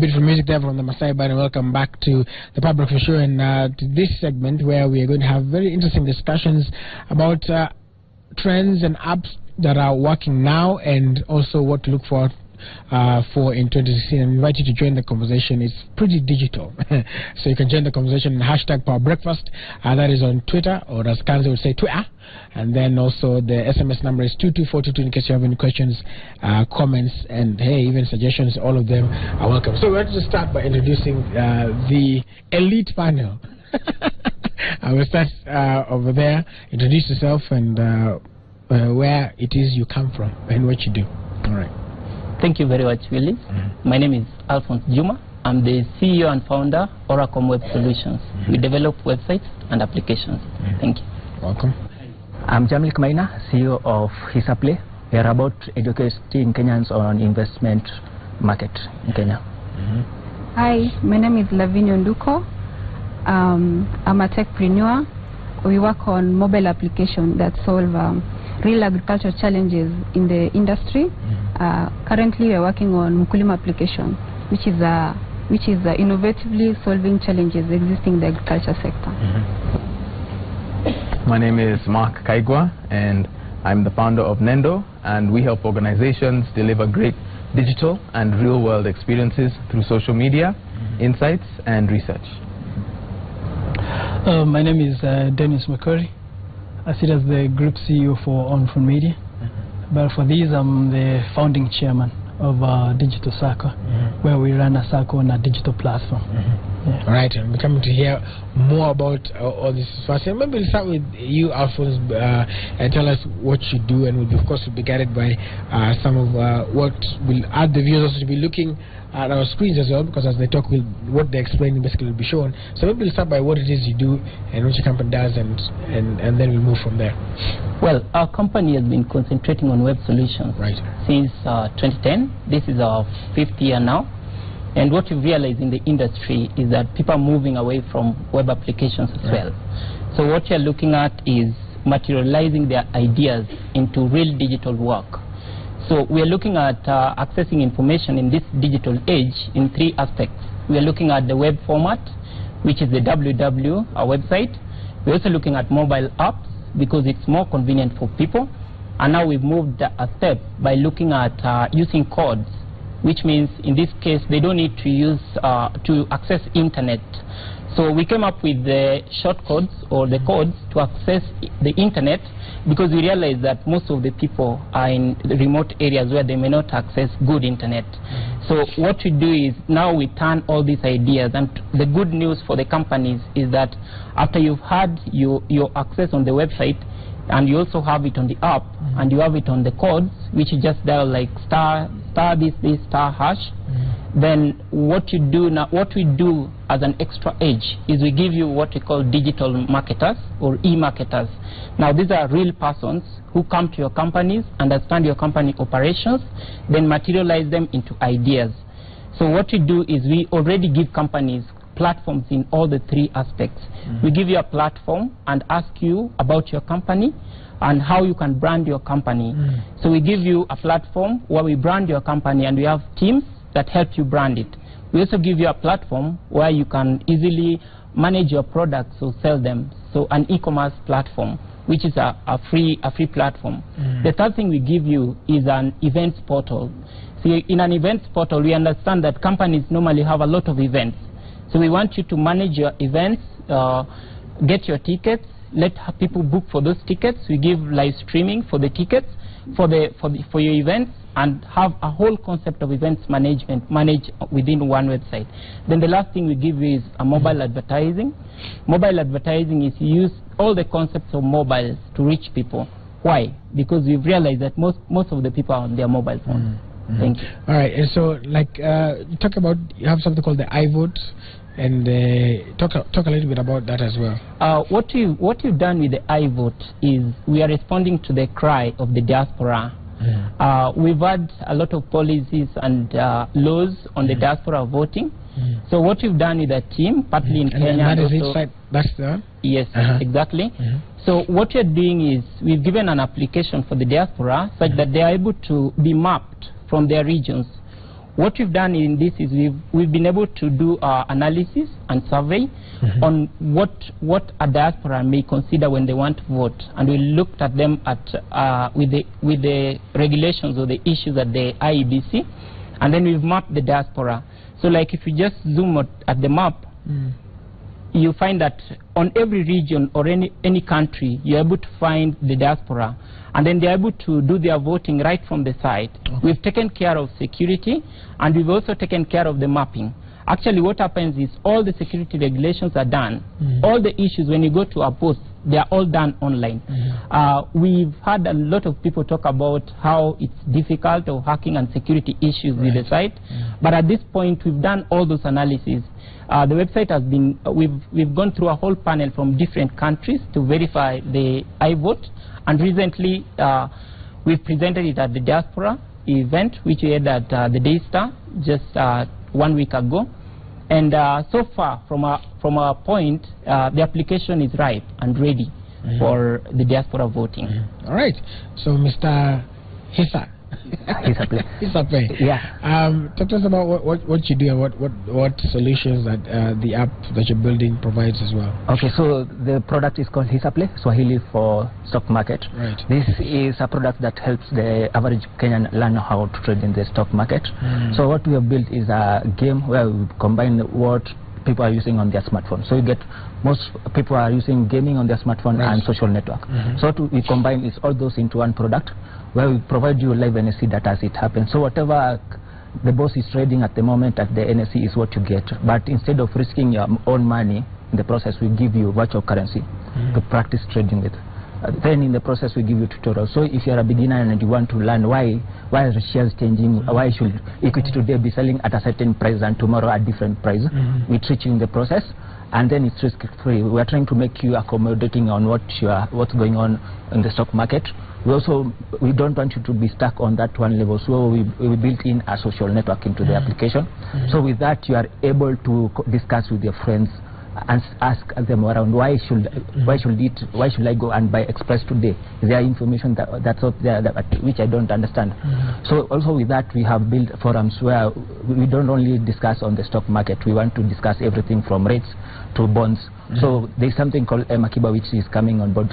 beautiful music there from the Masai Band. Welcome back to the Power Breakfast Show, and to this segment where we are going to have very interesting discussions about trends and apps that are working now, and also what to look for in 2016. I invite you to join the conversation. It's pretty digital, so you can join the conversation in hashtag Power Breakfast. That is on Twitter, or as Kanzi would say, Twitter. And then also the SMS number is 22422 in case you have any questions, comments, and hey, even suggestions. All of them are welcome. So we want to start by introducing the elite panel. I will start over there. Introduce yourself and where it is you come from and what you do. All right. Thank you very much, Willie. My name is Alphonse Juma. I'm the CEO and founder of Oracom Web Solutions. We develop websites and applications. Thank you. Welcome. I'm Jamil Kmaina, CEO of Hisaplay. We are about educating Kenyans on investment market in Kenya. Hi, my name is Lavinia Nduko. I'm a techpreneur. We work on mobile applications that solve real agricultural challenges in the industry. Currently, we are working on Mkulima application, which is innovatively solving challenges existing in the agriculture sector. My name is Mark Kaigwa, and I'm the founder of Nendo, and we help organizations deliver great digital and real-world experiences through social media, insights, and research. My name is Dennis McCurry. I sit as the group CEO for OnFront Media, but for these I'm the founding chairman of Digital Circle, where we run a circle on a digital platform. Yeah. All right, and we're coming to hear more about all this first. And maybe we'll start with you, Alphonse, and tell us what you do, and we'll, of course, will be guided by some of what will add the viewers also to be looking at our screens as well, because as they talk, what they explain basically will be shown. So maybe we'll start by what it is you do and what your company does, and then we'll move from there. Well, our company has been concentrating on web solutions since 2010. This is our 5th year now. And what we've realized in the industry is that people are moving away from web applications as well. So what you're looking at is materializing their ideas into real digital work. So we are looking at accessing information in this digital age in 3 aspects. We are looking at the web format, which is the www, our website. We're also looking at mobile apps because it's more convenient for people. And now we've moved a step by looking at using codes, which means in this case they don't need to use to access internet. So we came up with the shortcodes or the codes to access the internet, because we realize that most of the people are in the remote areas where they may not access good internet. So what we do is now we turn all these ideas, and the good news for the companies is that after you've had your access on the website, and you also have it on the app, and you have it on the codes, which you just dial like star this star hash. Then what you do now, what we do as an extra edge is we give you what we call digital marketers or e-marketers. Now these are real persons who come to your companies, understand your company operations, then materialize them into ideas. So what we do is we already give companies platforms in all the 3 aspects. We give you a platform and ask you about your company and how you can brand your company. So we give you a platform where we brand your company, and we have teams that help you brand it. We also give you a platform where you can easily manage your products or sell them. So an e-commerce platform, which is a free platform. The third thing we give you is an events portal. See, in an events portal, we understand that companies normally have a lot of events. So we want you to manage your events, get your tickets, let people book for those tickets. We give live streaming for the tickets, for your events, and have a whole concept of events management managed within one website. Then the last thing we give you is a mobile advertising. Mobile advertising is you use all the concepts of mobiles to reach people. Why? Because we've realized that most of the people are on their mobile phones. Thank you. All right, and so like you talk about, you have something called the iVote, and talk a little bit about that as well. What we've done with the iVote is we are responding to the cry of the diaspora. We've had a lot of policies and laws on the diaspora voting. So what we've done with the team, partly in Kenya, and that is inside, that's the... Yes, exactly. So what we're doing is we've given an application for the diaspora such that they are able to be mapped from their regions what we've done in this is we've been able to do analysis and survey on what a diaspora may consider when they want to vote, and we looked at them with the regulations or the issues at the IEBC, and then we've mapped the diaspora. So like if you just zoom at the map, you find that on every region or any country, you're able to find the diaspora, and then they're able to do their voting right from the site. We've taken care of security, and we've also taken care of the mapping. Actually, what happens is all the security regulations are done. All the issues, when you go to a post, they are all done online. We've had a lot of people talk about how it's difficult or hacking and security issues with the site. But at this point, we've done all those analyses. The website has been, we've gone through a whole panel from different countries to verify the iVote. And recently, we've presented it at the Diaspora event, which we had at the Daystar just 1 week ago. And so far, from our point, the application is ripe and ready for the diaspora voting. All right. So, Mr. Hisa. Hisaplay. Yeah. Talk to us about what you do and what solutions that the app that you're building provides as well. Okay, so the product is called Hisaplay, Swahili for stock market. Right. This is a product that helps the average Kenyan learn how to trade in the stock market. So what we have built is a game where we combine what people are using on their smartphone. So you get most people are using gaming on their smartphone and social network. So what we combine is all those into one product where we provide you live NSE data as it happens. So whatever the boss is trading at the moment at the NSE is what you get. But instead of risking your own money in the process, we give you virtual currency to practice trading with. Then in the process we give you tutorials. So if you're a beginner and you want to learn why are the shares changing, why should equity today be selling at a certain price and tomorrow at a different price, we teach you in the process. And then it's risk-free. We are trying to make you accommodating on what's going on in the stock market. We don't want you to be stuck on that one level, so we built in a social network into the application. So with that, you are able to discuss with your friends and ask them around why should I go and buy Express today? Is there information that's out there which I don't understand? So also with that, we have built forums where we don't only discuss on the stock market. We want to discuss everything from rates to bonds. So there's something called Makiba, which is coming on board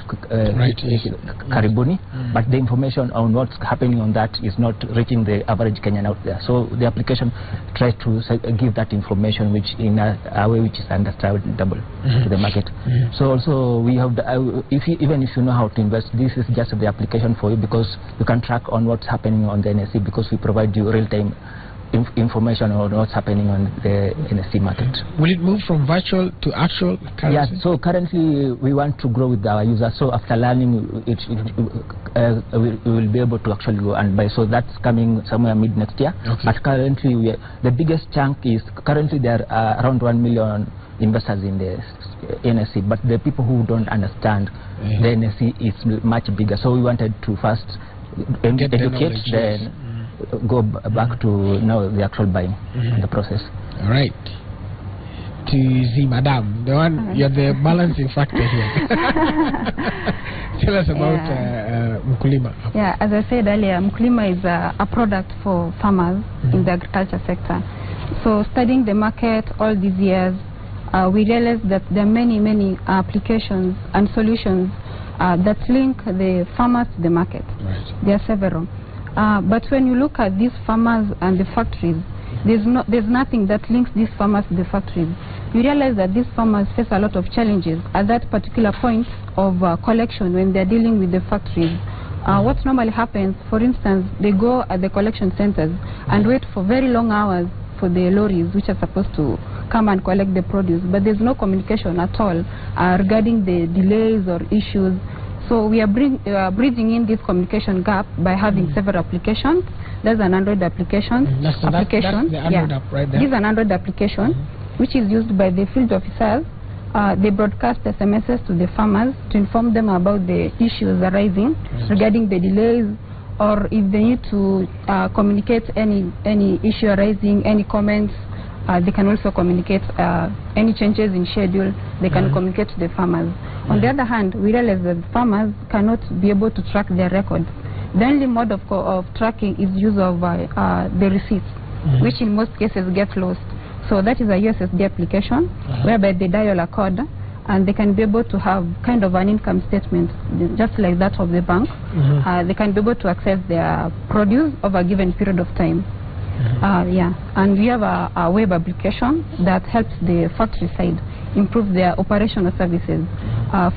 Karibuni, but the information on what's happening on that is not reaching the average Kenyan out there. So the application tries to give that information which in a way which is understandable to the market. So also we have even if you know how to invest, this is just the application for you, because you can track on what's happening on the NSE, because we provide you real-time information on what's happening on the NSE market. Will it move from virtual to actual currency? Yeah, so currently we want to grow with our users. So after learning, we will be able to actually go and buy. So that's coming somewhere mid next year. But currently, the biggest chunk is currently there are around 1 million investors in the NSE. But the people who don't understand the NSE is much bigger. So we wanted to first educate, then go back to the actual buying the process. All right. To the madam, the one you're the balancing factor here. Tell us about Mkulima. Yeah, as I said earlier, Mkulima is a product for farmers in the agriculture sector. So studying the market all these years, we realized that there are many applications and solutions that link the farmers to the market. There are several. But when you look at these farmers and the factories, there's nothing that links these farmers to the factories. You realize that these farmers face a lot of challenges at that particular point of collection when they're dealing with the factories. What normally happens, for instance, they go at the collection centers and wait for very long hours for the lorries which are supposed to come and collect the produce, but there's no communication at all regarding the delays or issues. So we are bridging in this communication gap by having several applications. There's an Android application. That's the Android app right there. This is an Android application which is used by the field officers. They broadcast SMSs to the farmers to inform them about the issues arising regarding the delays, or if they need to communicate any issue arising, any comments. They can also communicate any changes in schedule. They can communicate to the farmers. On the other hand, we realize that farmers cannot be able to track their records. The only mode of tracking is use of the receipts. which in most cases get lost. So that is a USSD application whereby they dial a code and they can be able to have kind of an income statement just like that of the bank. They can be able to access their produce over a given period of time. And we have a web application that helps the factory side improve their operational services.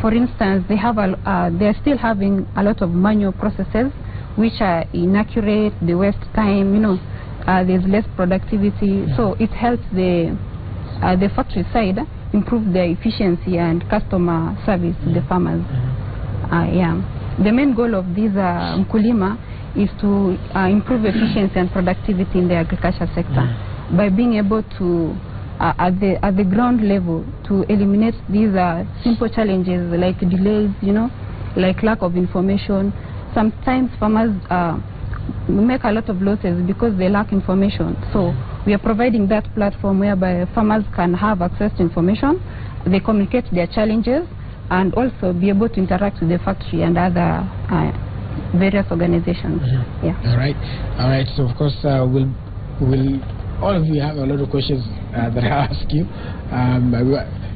For instance, they are still having a lot of manual processes which are inaccurate, they waste time, there's less productivity. So it helps the factory side improve their efficiency and customer service to the farmers. The main goal of this Mkulima is to improve efficiency and productivity in the agriculture sector by being able to, at the ground level, to eliminate these simple challenges like delays, like lack of information. Sometimes farmers make a lot of losses because they lack information. So we are providing that platform whereby farmers can have access to information, they communicate their challenges, and also be able to interact with the factory and other various organizations. All right. So of course we'll all of you have a lot of questions that I'll ask you.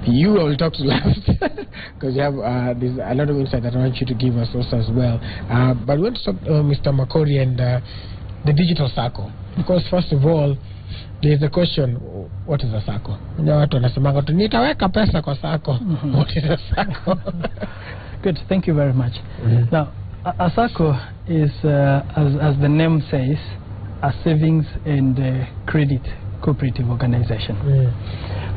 You will talk to last because you have there's a lot of insight that I want you to give us also as well. But we want to talk Mr. Makori and the digital circle. Because first of all, there's a question, what is a circle? Watu wanasemanga tu nitaweka pesa kwa circle. What is a circle? Good, thank you very much. Now, a circle is, as the name says, a savings and credit cooperative organization.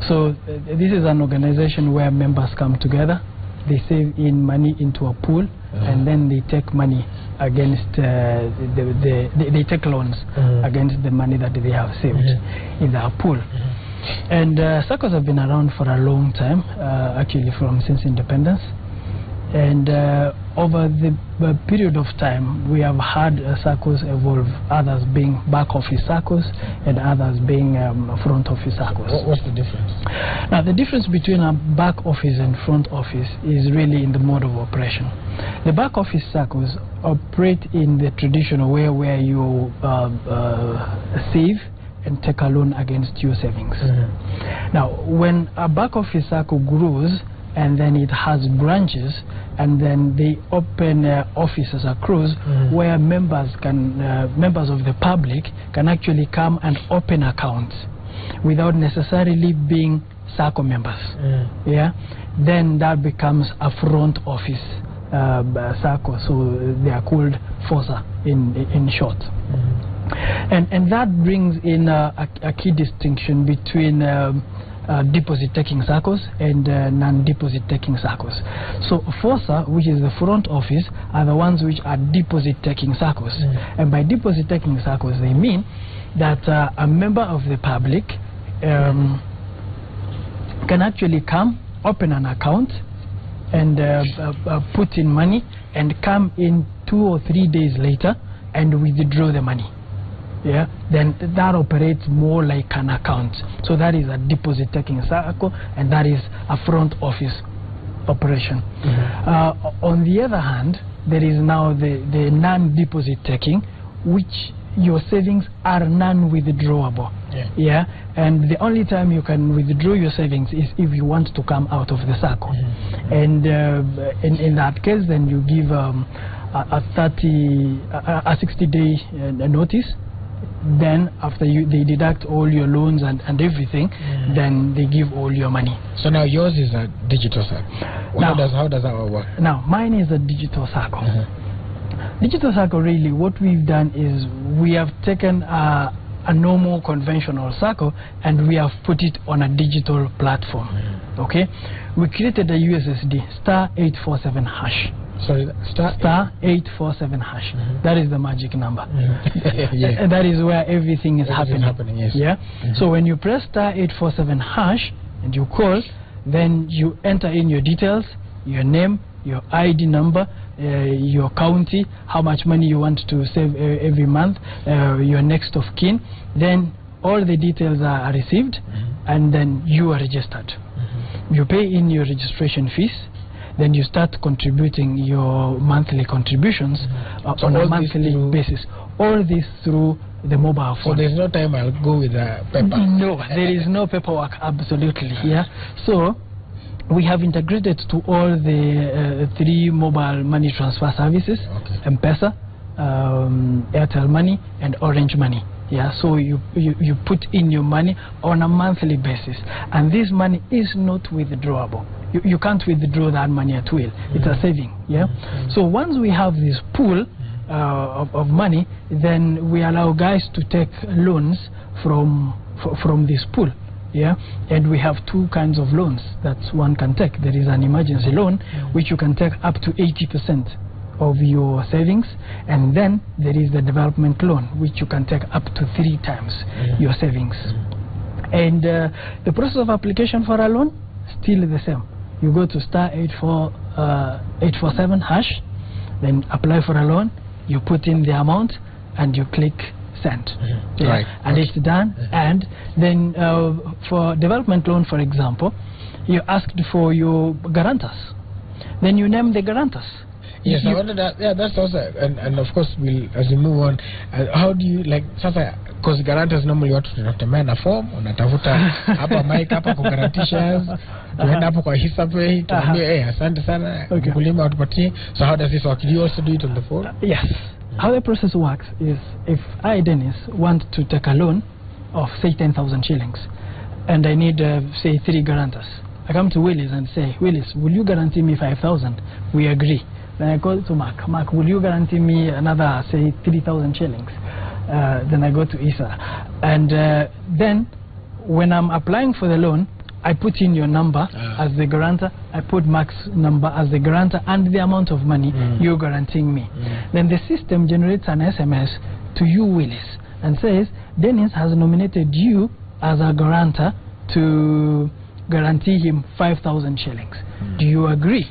So this is an organization where members come together, they save in money into a pool, and then they take money against they take loans against the money that they have saved in their pool. And circles have been around for a long time, actually since independence. And over the period of time, we have had circles evolve, others being back office circles and others being front office circles. What's the difference? Now, the difference between a back office and front office is really in the mode of operation. The back office circles operate in the traditional way where you save and take a loan against your savings. Now, when a back office circle grows, and then it has branches, and then they open offices across where members of the public can actually come and open accounts without necessarily being circle members. Then that becomes a front office circle, so they are called FOSA in short. And that brings in a key distinction between deposit-taking circles and non-deposit-taking circles. So FOSA, which is the front office, are the ones which are deposit-taking circles. And by deposit-taking circles, they mean that a member of the public can actually come, open an account, and put in money, and come in 2 or 3 days later and withdraw the money. Then that operates more like an account. So that is a deposit-taking circle, and that is a front office operation. On the other hand, there is now the non-deposit-taking, which your savings are non-withdrawable. And the only time you can withdraw your savings is if you want to come out of the circle. And in that case, then you give a 60-day notice. Then after they deduct all your loans and everything, then they give all your money. So now yours is a digital circle. How does that work? Now mine is a digital circle. Digital circle, really what we've done is we have taken a normal conventional circle and we have put it on a digital platform. Okay, we created a USSD *847 hash. Sorry, *847 hash. That is the magic number. That is where everything is happening. Yes. So when you press *847 hash and you call, then you enter in your details, your name, your ID number, your county, how much money you want to save every month, your next of kin. Then all the details are received, and then you are registered. You pay in your registration fees. Then you start contributing your monthly contributions on a monthly basis. All this through the mobile phone. So there's no time I'll go with a paper? No, there is no paperwork, absolutely. Yeah. So we have integrated to all the 3 mobile money transfer services, M-Pesa, Airtel Money, and Orange Money. Yeah, so you put in your money on a monthly basis, and this money is not withdrawable. You can't withdraw that money at will. It's a saving. Yeah. So once we have this pool of money, then we allow guys to take loans from this pool. Yeah, and we have 2 kinds of loans that one can take. There is an emergency loan, which you can take up to 80% of your savings, and then there is the development loan, which you can take up to 3 times your savings. And the process of application for a loan, still the same. You go to *847# then apply for a loan, you put in the amount, and you click send. Right. And it's done. And then for development loan, for example, you asked for your guarantors. Then you name the guarantors. Yes, I wanted that. Yeah, that's also, and of course, as we move on, how do you, like, sasa, because guarantors normally watu tunatemea na form, unatafuta hapa mic hapa kwa guarantee shares, tuenda hapo kwa Hisapay, tuambie, asante sana, mkulima watupatie. So how does this work? Do you also do it on the phone? Yes. How the process works is, if I, Dennis, want to take a loan of, say, 10,000 shillings, and I need, say, 3 guarantors, I come to Willis and say, Willis, will you guarantee me 5,000? We agree. Then I go to Mark. Mark, will you guarantee me another, say, 3,000 shillings? Then I go to Isa. And then, when I'm applying for the loan, I put in your number as the guarantor, I put Mark's number as the guarantor, and the amount of money you're guaranteeing me. Then the system generates an SMS to you, Willis, and says, Dennis has nominated you as a guarantor to guarantee him 5,000 shillings. Do you agree?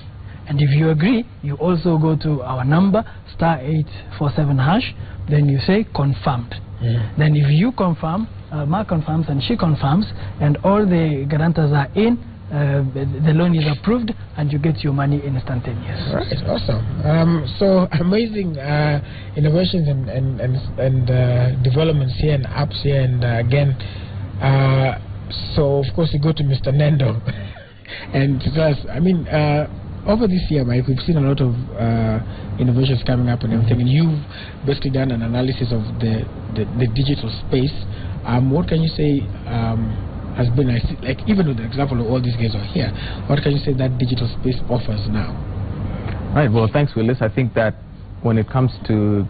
And if you agree, you also go to our number, *847#, then you say confirmed. Then if you confirm, Mark confirms and she confirms, and all the guarantors are in, the loan is approved, and you get your money instantaneous. Right, awesome. So amazing innovations and developments here, and apps here, and again, so of course you go to Mr. Nendo, and because I mean, over this year, Mike, we've seen a lot of innovations coming up and everything, and you've basically done an analysis of the digital space. What can you say has been, like, even with the example of all these guys are here, what can you say that digital space offers now? Right, well, thanks, Willis. I think that when it comes to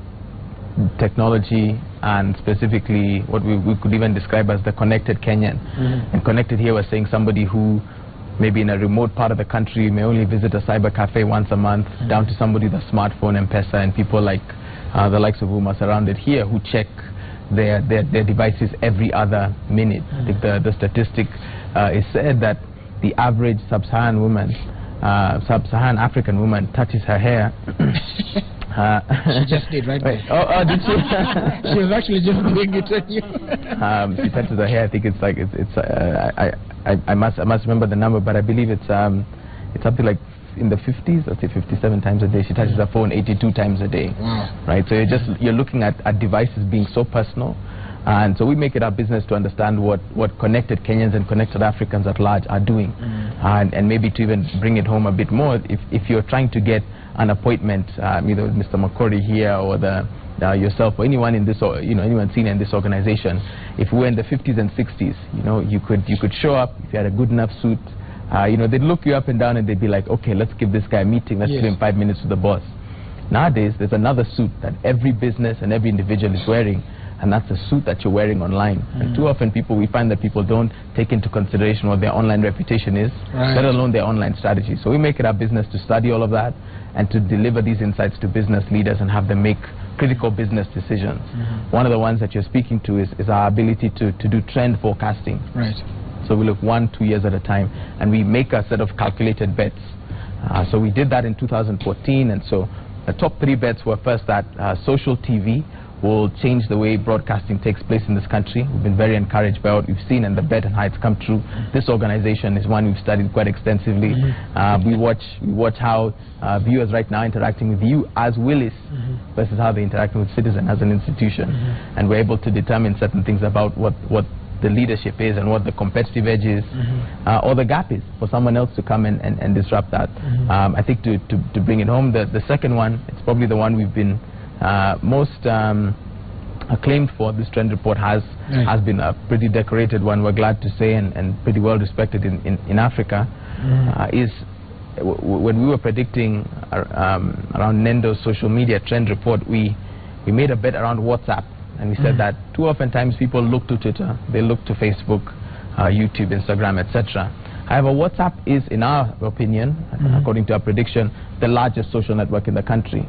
technology, and specifically what we could even describe as the connected Kenyan, and connected here, we're saying somebody who maybe in a remote part of the country may only visit a cyber cafe once a month, down to somebody with a smartphone, M-Pesa, and people like the likes of whom are surrounded here who check their devices every other minute. I think the statistic is said that the average sub-Saharan woman, sub-Saharan African woman, touches her hair. She just did, right? Oh, did she? She was actually just doing it on you. She touches her hair. I think it's like I must remember the number, but I believe it's something like in the 50s, let's say 57 times a day. She touches her phone 82 times a day. Wow. Right? So you're looking at devices being so personal, and so we make it our business to understand what connected Kenyans and connected Africans at large are doing, and maybe to even bring it home a bit more. If you're trying to get an appointment, either with Mr. Makori here or yourself or anyone in this, or anyone senior in this organization, if we're in the 50s and 60s, you could show up if you had a good enough suit. They'd look you up and down and they'd be like, okay, let's give this guy a meeting, let's give him 5 minutes with the boss. Nowadays, there's another suit that every business and every individual is wearing, and that's the suit that you're wearing online. And too often we find that people don't take into consideration what their online reputation is, let alone their online strategy. So we make it our business to study all of that and to deliver these insights to business leaders and have them make critical business decisions. One of the ones that you're speaking to is our ability to do trend forecasting. Right. So we look 1-2 years at a time, and we make a set of calculated bets. So we did that in 2014, and so the top 3 bets were first that social TV will change the way broadcasting takes place in this country. We've been very encouraged by what we've seen, and the Better Heights come true. This organization is one we've studied quite extensively. We watch how viewers right now interacting with you as Willis versus how they're interacting with Citizen as an institution. And we're able to determine certain things about what the leadership is and what the competitive edge is, or the gap is for someone else to come and disrupt that. I think to bring it home, the second one, it's probably the one we've been most acclaimed for. This trend report has been a pretty decorated one, we're glad to say, and pretty well respected in Africa. Is when we were predicting around Nendo's social media trend report, we made a bet around WhatsApp, and we said that too oftentimes people look to Twitter, they look to Facebook, YouTube, Instagram, etc. However, WhatsApp is, in our opinion, according to our prediction, the largest social network in the country.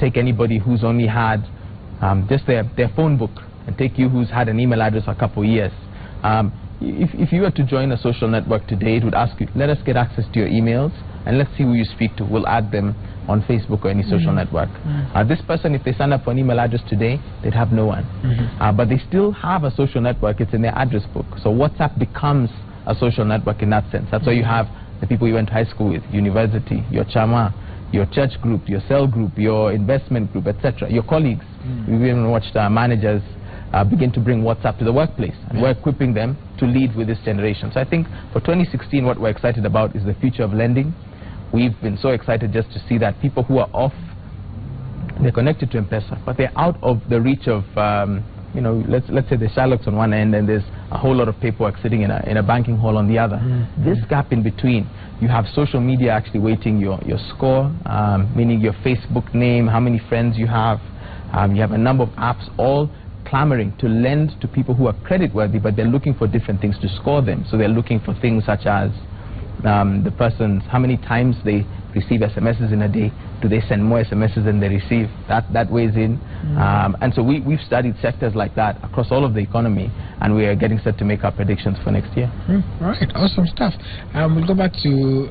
Take anybody who's only had just their phone book, and take you who's had an email address for a couple of years. If you were to join a social network today, it would ask you, let us get access to your emails, and let's see who you speak to. We'll add them on Facebook or any social network. This person, if they sign up for an email address today, they'd have no one. But they still have a social network. It's in their address book. So WhatsApp becomes a social network in that sense. That's why you have the people you went to high school with, university, your chama, your church group, your cell group, your investment group, etc., your colleagues. We've even watched managers begin to bring WhatsApp to the workplace, and we're equipping them to lead with this generation. So I think for 2016, what we're excited about is the future of lending. We've been so excited just to see that people who are off, they're connected to M-Pesa, but they're out of the reach of, you know, let's say the Sherlocks on one end, and there's a whole lot of paperwork sitting in a banking hall on the other. This gap in between, you have social media actually weighting your score, meaning your Facebook name, how many friends you have. You have a number of apps all clamoring to lend to people who are creditworthy, but they're looking for different things to score them. So they're looking for things such as the person's, how many times they receive SMSs in a day, do they send more SMSs than they receive, that weighs in. And so we've studied sectors like that across all of the economy, and we are getting set to make our predictions for next year. All right, awesome stuff. We'll go back to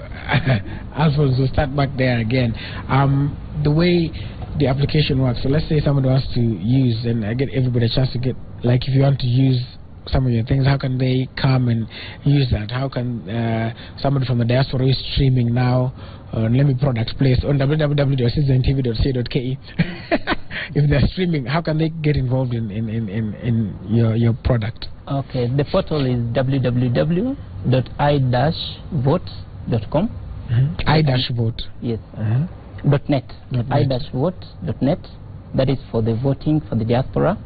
Alphonse. We'll start back there again. The way the application works, so let's say somebody wants to use, and I get everybody a chance to get, like if you want to use some of your things, how can they come and use that? How can somebody from the diaspora who is streaming now on Let Me Products Place on www.citizentv.co.ke if they're streaming, how can they get involved in your product? Okay, the portal is www.i-vote.com. I-vote? Yes. .net. I-vote.net. That is for the voting for the diaspora.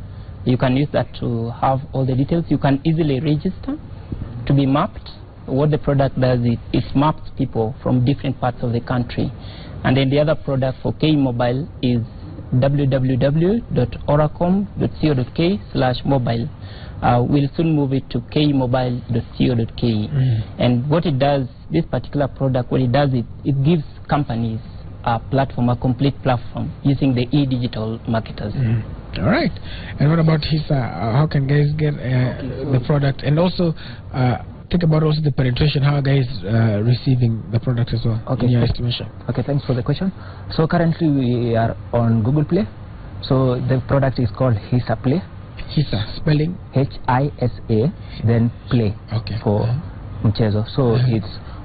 You can use that to have all the details. You can easily register to be mapped. What the product does is it maps people from different parts of the country. And then the other product for KE Mobile is www.oracom.co.ke/mobile. We'll soon move it to kemobile.co.ke. And what it does, this particular product, what it does is it gives companies a platform, a complete platform, using the e-digital marketers. All right. And what about HISA? How can guys get the product? And also think about also the penetration. How are guys receiving the product as well, in your estimation? Okay, thanks for the question. So currently we are on Google Play. So the product is called HISA Play. HISA, spelling? H-I-S-A, then Play for Mchezo. So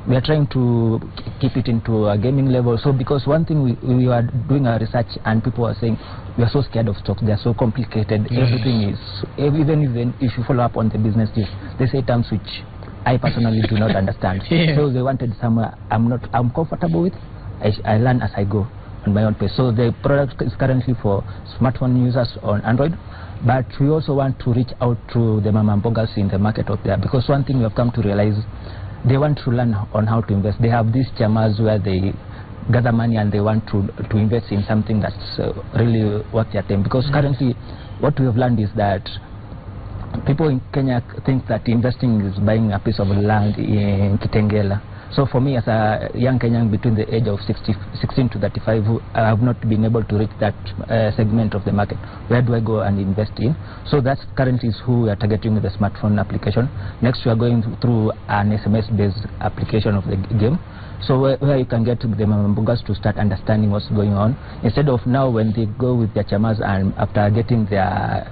we are trying to keep it into a gaming level. So because one thing we are doing our research, and people are saying we are so scared of stocks, they are so complicated. Everything is, even if you follow up on the business deal, they say terms which I personally do not understand. So they wanted somewhere I'm comfortable with. I learn as I go on my own pace. So the product is currently for smartphone users on Android, but we also want to reach out to the mama mbogas in the market out there, because one thing we have come to realize, they want to learn on how to invest. They have these chamas where they gather money and they want to invest in something that's really worth their time. Because currently, what we have learned is that people in Kenya think that investing is buying a piece of land in Kitengela. So for me, as a young Kenyan between the age of 16 to 35, who I have not been able to reach that segment of the market, where do I go and invest in? So that's currently is who we are targeting with the smartphone application. Next, we are going through an SMS-based application of the game. So where you can get the Mamambugas to start understanding what's going on, instead of now when they go with their chamas and after getting their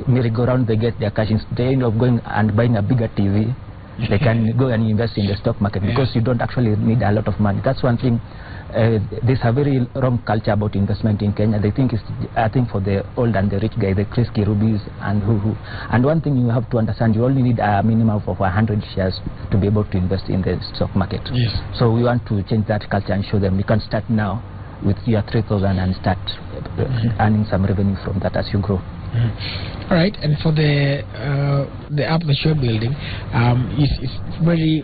merry-go-round, they get their cash, instead of going and buying a bigger TV, they can go and invest in the stock market, because you don't actually need a lot of money. That's one thing. There's a very wrong culture about investment in Kenya. They think it's a thing for the old and the rich guy, the Chris Kirubis and who. And one thing you have to understand, you only need a minimum of 100 shares to be able to invest in the stock market. Yes. So we want to change that culture and show them you can start now with your 3,000 and start earning some revenue from that as you grow. All right, and for the app that you're building, it's very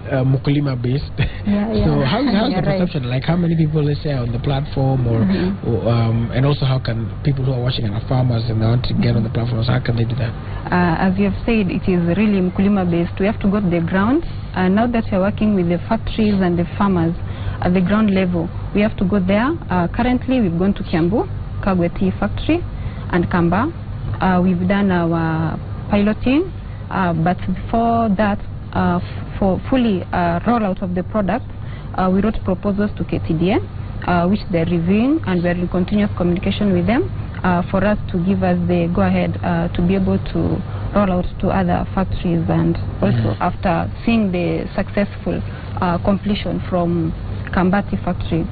Mukulima based. So how's the perception? Like, how many people, let's say, are on the platform, or and also how can people who are watching and are farmers and they want to get on the platforms, how can they do that? As you have said, it is really Mukulima based. We have to go to the ground, and now that we are working with the factories and the farmers at the ground level, we have to go there. Currently, we've gone to Kiambu, Kagwe Tea Factory, and Kamba. We've done our piloting, but before that, for fully rollout of the product, we wrote proposals to KTDA, which they're reviewing, and we're in continuous communication with them for us to give us the go-ahead to be able to roll out to other factories, and also after seeing the successful completion from Kambati factory.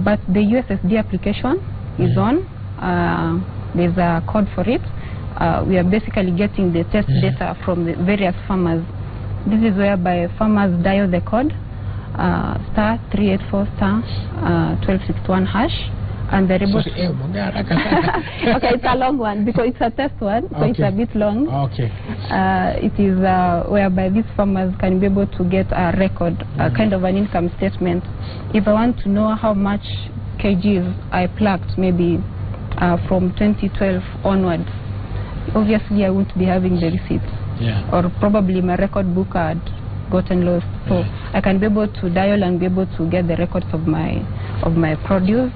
But the USSD application is on. There's a code for it. We are basically getting the test data from the various farmers. This is whereby farmers dial the code star 384 star 1261 hash, and they're able to okay, it's a long one because it's a test one, so it's a bit long. It is whereby these farmers can be able to get a record, a kind of an income statement. If I want to know how much kgs I plucked, maybe from 2012 onwards, obviously I won't be having the receipts, or probably my record book had gotten lost. So I can be able to dial and be able to get the records of my produce,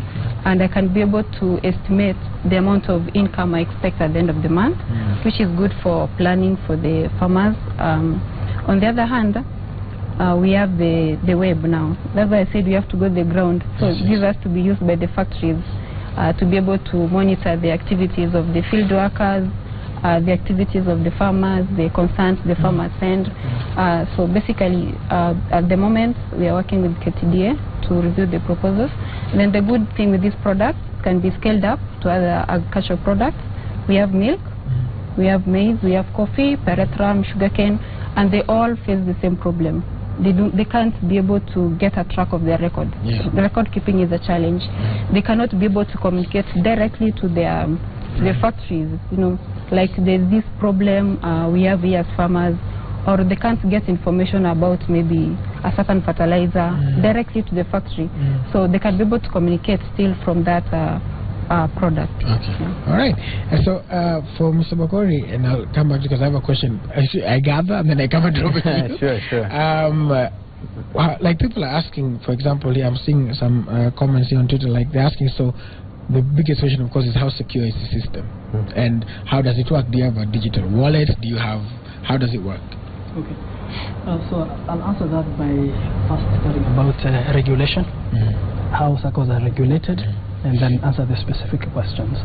and I can be able to estimate the amount of income I expect at the end of the month, which is good for planning for the farmers. On the other hand, we have the web now. That's why I said we have to go to the ground. So this has to be used by the factories to be able to monitor the activities of the field workers, the activities of the farmers, the concerns the farmers send. So basically, at the moment, we are working with KTDA to review the proposals. And then the good thing with this product can be scaled up to other agricultural products. We have milk, we have maize, we have coffee, pyrethrum, sugarcane, and they all face the same problem. They can't be able to get a track of their record. The record keeping is a challenge. They cannot be able to communicate directly to their factories. You know, like there's this problem we have here as farmers, or they can't get information about maybe a certain fertilizer directly to the factory. So they can be able to communicate still from that product. All right. And so for Mr. Makori, and I'll come back because I have a question. I gather and then I come and drop it. Sure. Like people are asking, for example, here I'm seeing some comments here on Twitter, like they're asking, so the biggest question, of course, is how secure is the system? And how does it work? Do you have a digital wallet? How does it work? Okay. So I'll answer that by first starting about regulation, how SACCOs are regulated, and then answer the specific questions.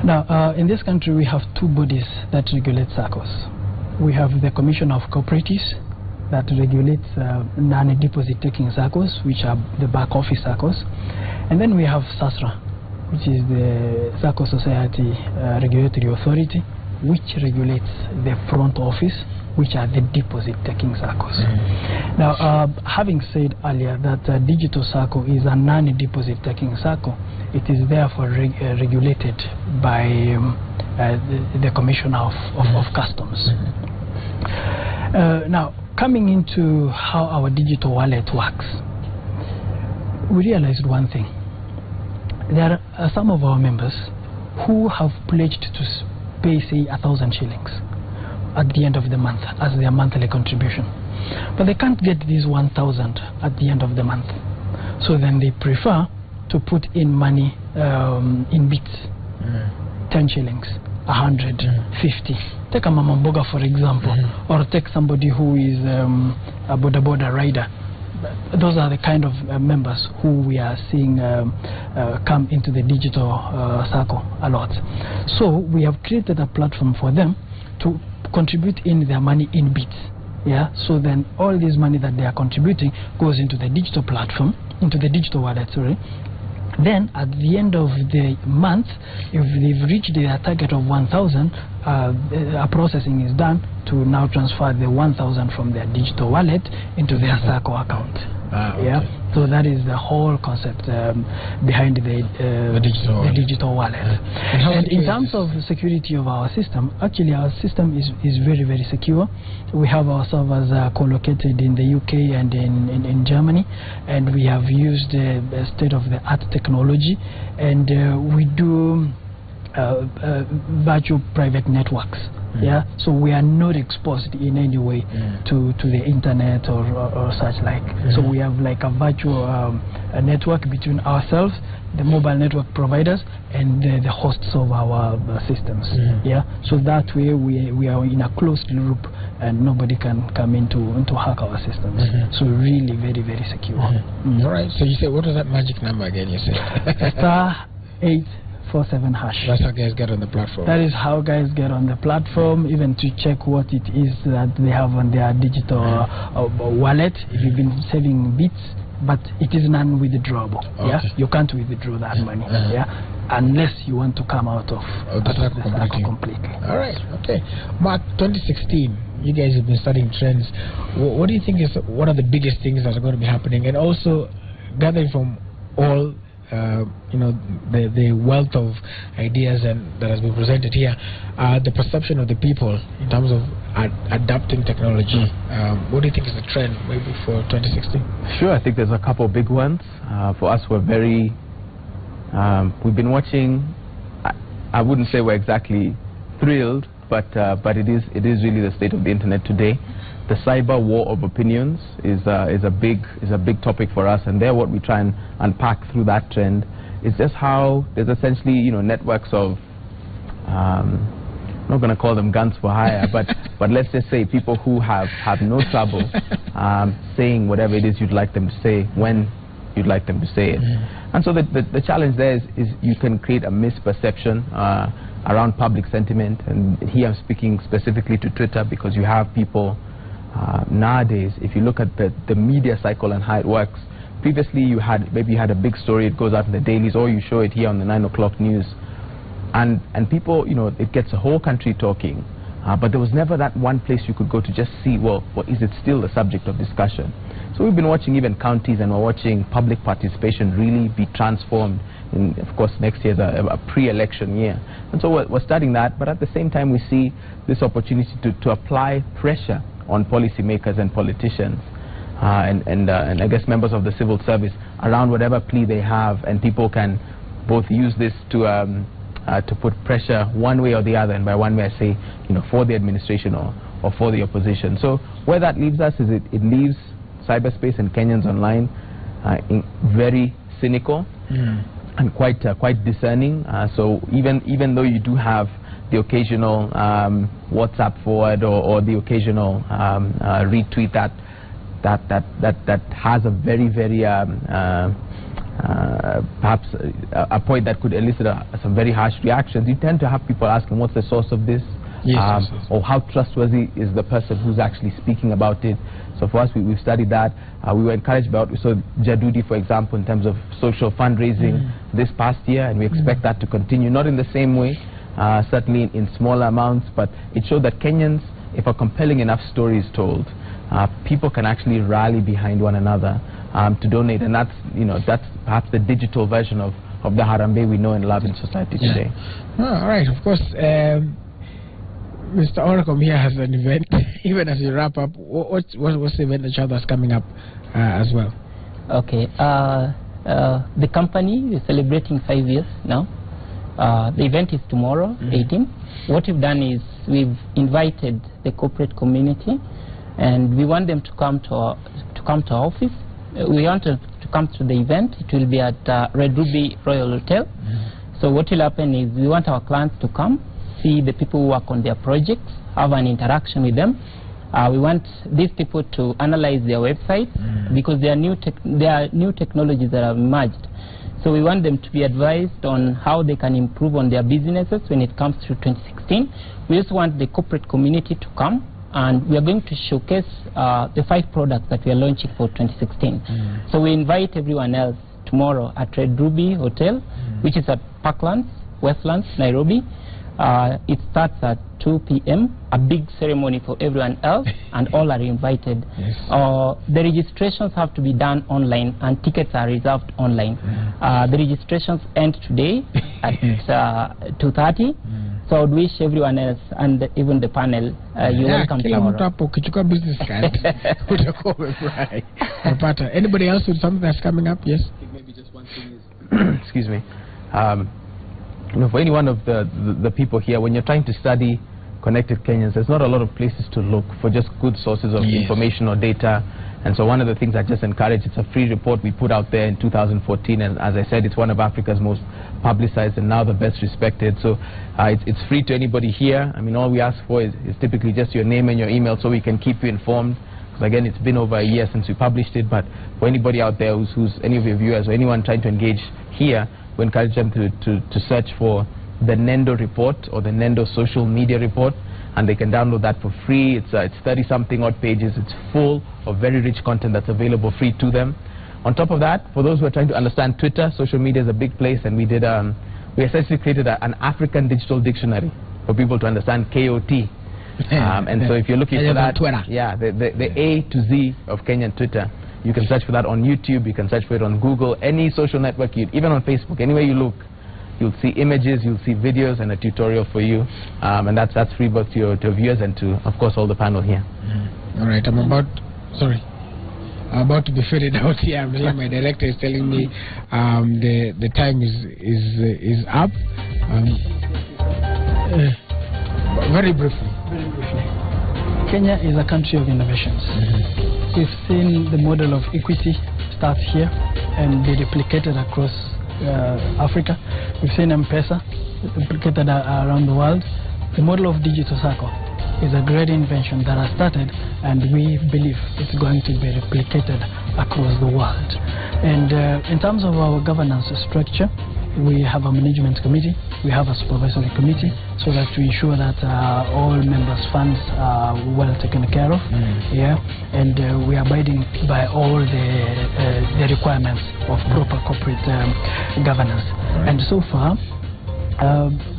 Now, in this country, we have two bodies that regulate SACCOs. We have the Commission of Cooperatives that regulates non-deposit taking SACCOs, which are the back office SACCOs. And then we have SASRA, which is the SACCO Society Regulatory Authority, which regulates the front office, which are the deposit-taking SACCOs. Now, having said earlier that digital SACCO is a non-deposit-taking SACCO, it is therefore regulated by the Commission of Customs. Now, coming into how our digital wallet works, we realized one thing. There are some of our members who have pledged to pay, say, 1,000 shillings at the end of the month as their monthly contribution. But they can't get this 1,000 at the end of the month. So then they prefer to put in money in bits. 10 shillings, 100, 50. Take a Mama Mboga, for example, or take somebody who is a boda rider. Those are the kind of members who we are seeing come into the digital circle a lot. So we have created a platform for them to contribute in their money in bits. Yeah, so then all this money that they are contributing goes into the digital platform, into the digital wallet, sorry. Then at the end of the month, if they've reached their target of 1,000, a processing is done to now transfer the 1,000 from their digital wallet into their Sacco account. Okay. Yeah, so that is the whole concept behind the digital wallet. And in terms of security of our system, actually our system is very, very secure. We have our servers co-located in the UK and in Germany, and we have used state-of-the-art technology, and we do virtual private networks. Yeah, so we are not exposed in any way to the internet or such like. So we have like a virtual a network between ourselves, the mobile network providers, and the hosts of our systems. Yeah, so that way we are in a closed loop, and nobody can come into hack our systems. So really very, very secure. All right. So you said, what was that magic number again? You said *847#. That's how guys get on the platform. That is how guys get on the platform, even to check what it is that they have on their digital wallet. If you've been saving bits, but it is non-withdrawable. Okay. Yeah, you can't withdraw that money. Yeah, unless you want to come out of the Sacco completely. All right. Okay. Mark, 2016. You guys have been studying trends. What do you think is one of the biggest things that are going to be happening, and also gathering from all the wealth of ideas that has been presented here, the perception of the people in terms of adapting technology. What do you think is the trend maybe for 2016? Sure, I think there's a couple of big ones. For us, we're very, we've been watching, I wouldn't say we're exactly thrilled, but it is really the state of the internet today. The cyber war of opinions is a big topic for us, and there what we try and unpack through that trend is just how there's essentially networks of I'm not going to call them guns for hire, but let's just say people who have no trouble saying whatever it is you'd like them to say when you'd like them to say it. And so the challenge there is you can create a misperception around public sentiment, and here I'm speaking specifically to Twitter, because you have people nowadays, if you look at the media cycle and how it works, previously you had a big story, it goes out in the dailies, or you show it here on the 9 o'clock news, and people, it gets the whole country talking, but there was never that one place you could go to just see, well, is it still the subject of discussion? So we've been watching even counties, and we're watching public participation really be transformed. And of course, next year is a pre-election year, and so we're studying that, but at the same time we see this opportunity to apply pressure on policymakers and politicians, and I guess members of the civil service around whatever plea they have, and people can both use this to put pressure one way or the other, and by one way I say, for the administration or for the opposition. So where that leaves us is it leaves cyberspace and Kenyans online very cynical and quite discerning. So even though you do have the occasional WhatsApp forward or the occasional retweet that has a very, very perhaps a point that could elicit some very harsh reactions, you tend to have people asking, what's the source of this? Yes. Or how trustworthy is the person who's actually speaking about it? So for us, we've studied that. We were encouraged about, so Jadudi, for example, in terms of social fundraising this past year, and we expect that to continue, not in the same way, certainly in smaller amounts, but it showed that Kenyans, if a compelling enough story is told, people can actually rally behind one another to donate, and that's perhaps the digital version of the Harambee we know and love in society today. All right, of course. Mr. Oracom here has an event. Even as you wrap up, what's the event that you have that's coming up as well? Okay, the company is celebrating 5 years now. The event is tomorrow, 18. What we've done is we've invited the corporate community and we want them to come to our office. We want them to come to the event. It will be at Red Ruby Royal Hotel. So what will happen is we want our clients to come, see the people who work on their projects, have an interaction with them. We want these people to analyze their website because there are new technologies that have emerged. So we want them to be advised on how they can improve on their businesses when it comes to 2016. We also want the corporate community to come, and we are going to showcase the 5 products that we are launching for 2016. So we invite everyone else tomorrow at Red Ruby Hotel, which is at Parklands, Westlands, Nairobi. It starts at 2 p.m. A big ceremony for everyone else, and all are invited. The registrations have to be done online, and tickets are reserved online. The registrations end today at 2:30. So I would wish everyone else and even the panel you're welcome tomorrow. Anybody else with something that's coming up? Yes. Maybe just one thing is, excuse me. You know, for any one of the people here, when you're trying to study Connected Kenyans, there's not a lot of places to look for just good sources of information or data. And so one of the things I just encourage, it's a free report we put out there in 2014, and as I said, it's one of Africa's most publicized and now the best respected. So it's free to anybody here. I mean, all we ask for is typically just your name and your email so we can keep you informed. Because again, it's been over a year since we published it, but for anybody out there who's any of your viewers or anyone trying to engage here, we encourage them to search for the Nendo report or the Nendo social media report, and they can download that for free. It's 30-something odd pages. It's full of very rich content that's available free to them. On top of that, for those who are trying to understand Twitter, social media is a big place, and we essentially created an African digital dictionary for people to understand KOT. And so if you're looking for that, the A to Z of Kenyan Twitter, you can search for that on YouTube, you can search for it on Google, any social network, even on Facebook, anywhere you look, you'll see images, you'll see videos and a tutorial for you. And that's free both to your viewers and to, of course, all the panel here. All right, I'm about to be faded out here. I'm here, my director is telling me the time is up. Very briefly. Kenya is a country of innovations. We've seen the model of equity start here and be replicated across Africa. We've seen M-Pesa replicated around the world. The model of digital circle is a great invention that has started, and we believe it's going to be replicated across the world. And in terms of our governance structure, we have a management committee, we have a supervisory committee, so that we ensure that all members' funds are well taken care of. And we are abiding by all the requirements of proper corporate governance. And so far,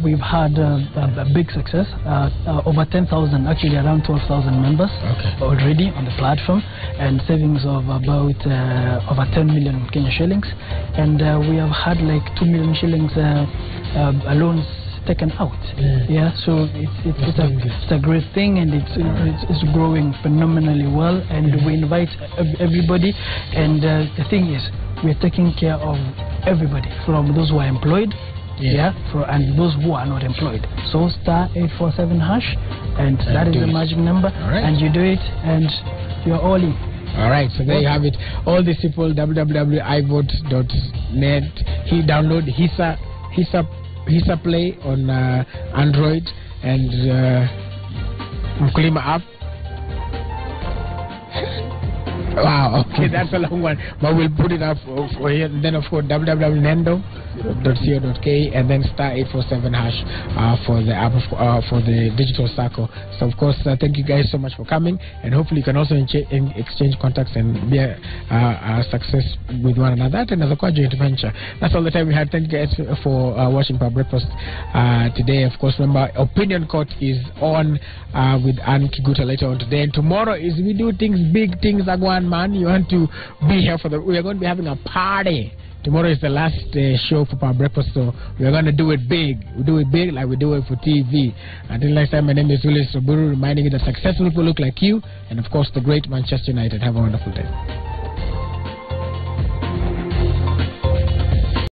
we've had a big success. Over 10,000, actually around 12,000 members already on the platform, and savings of about over 10 million Kenya shillings. And we have had like 2 million shillings loans taken out. So it's a great thing, and it's growing phenomenally well, and we invite everybody. And the thing is, we're taking care of everybody, from those who are employed and those who are not employed. So *847#, and that is the magic number, and you do it and you're all in. All right, so there you have it. All these people, www.ivote.net. He download Hisa Play on Android and Mkulima app. Wow, okay, that's a long one, but we'll put it up for here. And then, of course, www.nendo.co.ke, and then *847# for the app for the digital circle. So, of course, thank you guys so much for coming, and hopefully you can also exchange contacts and be a success with one another. And as a joint venture, that's all the time we had. Thank you guys for watching Power Breakfast today. Of course, remember, Opinion Court is on with Ann Kiguta later on today, and tomorrow is we do things, big things, Agwan. Man, you want to be here we are going to be having a party. Tomorrow is the last show for Power Breakfast, so we are going to do it big. We do it big like we do it for TV. Until next time, my name is Willis Roburu, reminding you that successful people look like you, and of course the great Manchester United. Have a wonderful day.